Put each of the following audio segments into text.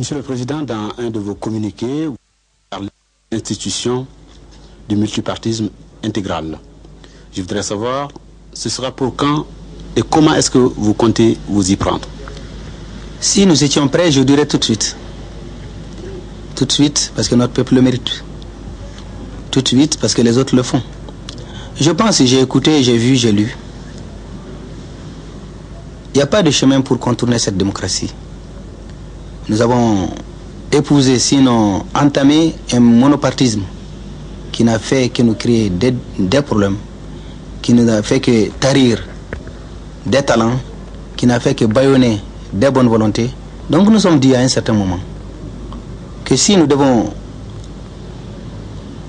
Monsieur le Président, dans un de vos communiqués, vous parlez de l'institution du multipartisme intégral. Je voudrais savoir, ce sera pour quand et comment est-ce que vous comptez vous y prendre? Si nous étions prêts, je dirais tout de suite. Tout de suite, parce que notre peuple le mérite. Tout de suite, parce que les autres le font. Je pense, j'ai écouté, j'ai vu, j'ai lu. Il n'y a pas de chemin pour contourner cette démocratie. Nous avons épousé, sinon entamé, un monopartisme qui n'a fait que nous créer des problèmes, qui ne n'a fait que tarir des talents, qui n'a fait que bâillonner des bonnes volontés. Donc nous sommes dit à un certain moment que si nous devons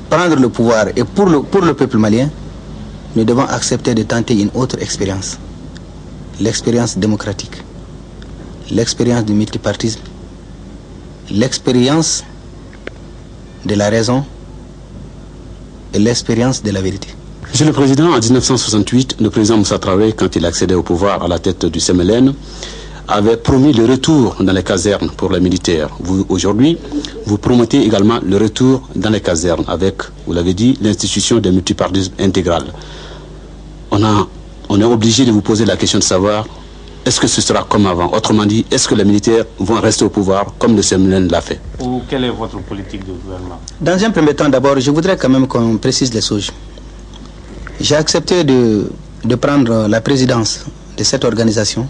prendre le pouvoir et pour le peuple malien, nous devons accepter de tenter une autre expérience. L'expérience démocratique, l'expérience du multipartisme, l'expérience de la raison et l'expérience de la vérité. Monsieur le Président, en 1968, le président Moussa Traoré, quand il accédait au pouvoir à la tête du CMLN, avait promis le retour dans les casernes pour les militaires. Vous, aujourd'hui, vous promettez également le retour dans les casernes avec, vous l'avez dit, l'institution du multipartisme intégral. On est obligé de vous poser la question de savoir, est-ce que ce sera comme avant? Autrement dit, est-ce que les militaires vont rester au pouvoir comme le CMLN l'a fait? Ou quelle est votre politique de gouvernement? Dans un premier temps, d'abord, je voudrais quand même qu'on précise les choses. J'ai accepté de prendre la présidence de cette organisation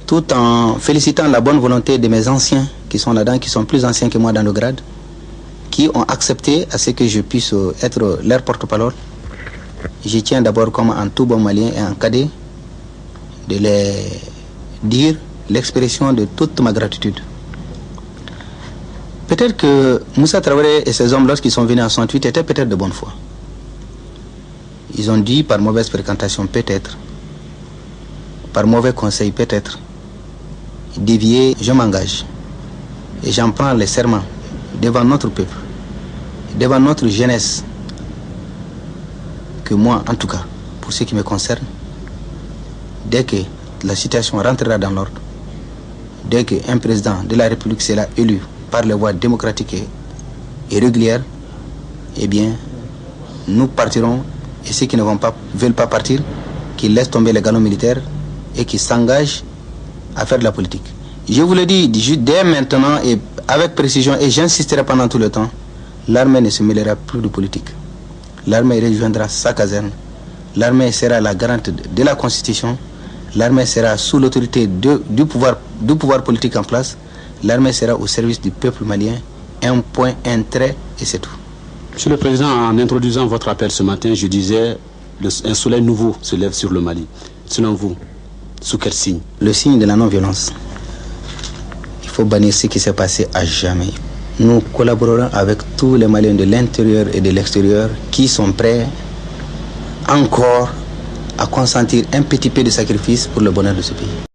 tout en félicitant la bonne volonté de mes anciens qui sont là-dedans, qui sont plus anciens que moi dans le grade, qui ont accepté à ce que je puisse être leur porte-parole. Je tiens d'abord, comme en tout bon malien et en cadet, de les dire l'expression de toute ma gratitude. Peut-être que Moussa Traoré et ses hommes, lorsqu'ils sont venus en 68, étaient peut-être de bonne foi. Ils ont dit par mauvaise fréquentation peut-être, par mauvais conseil peut-être, dévier, je m'engage. Et j'en prends les serments devant notre peuple, devant notre jeunesse, que moi, en tout cas, pour ce qui me concerne, dès que la situation rentrera dans l'ordre, dès qu'un président de la République sera élu par les voies démocratiques et régulières, eh bien, nous partirons, et ceux qui ne veulent pas partir, qui laissent tomber les galons militaires et qui s'engagent à faire de la politique. Je vous le dis dès maintenant et avec précision, et j'insisterai pendant tout le temps, l'armée ne se mêlera plus de politique. L'armée rejoindra sa caserne. L'armée sera la garante de la Constitution. L'armée sera sous l'autorité du pouvoir politique en place. L'armée sera au service du peuple malien. Un point, un trait, et c'est tout. Monsieur le Président, en introduisant votre appel ce matin, je disais un soleil nouveau se lève sur le Mali. Selon vous, sous quel signe? Le signe de la non-violence. Il faut bannir ce qui s'est passé à jamais. Nous collaborerons avec tous les Maliens de l'intérieur et de l'extérieur qui sont prêts encore à consentir un petit peu de sacrifice pour le bonheur de ce pays.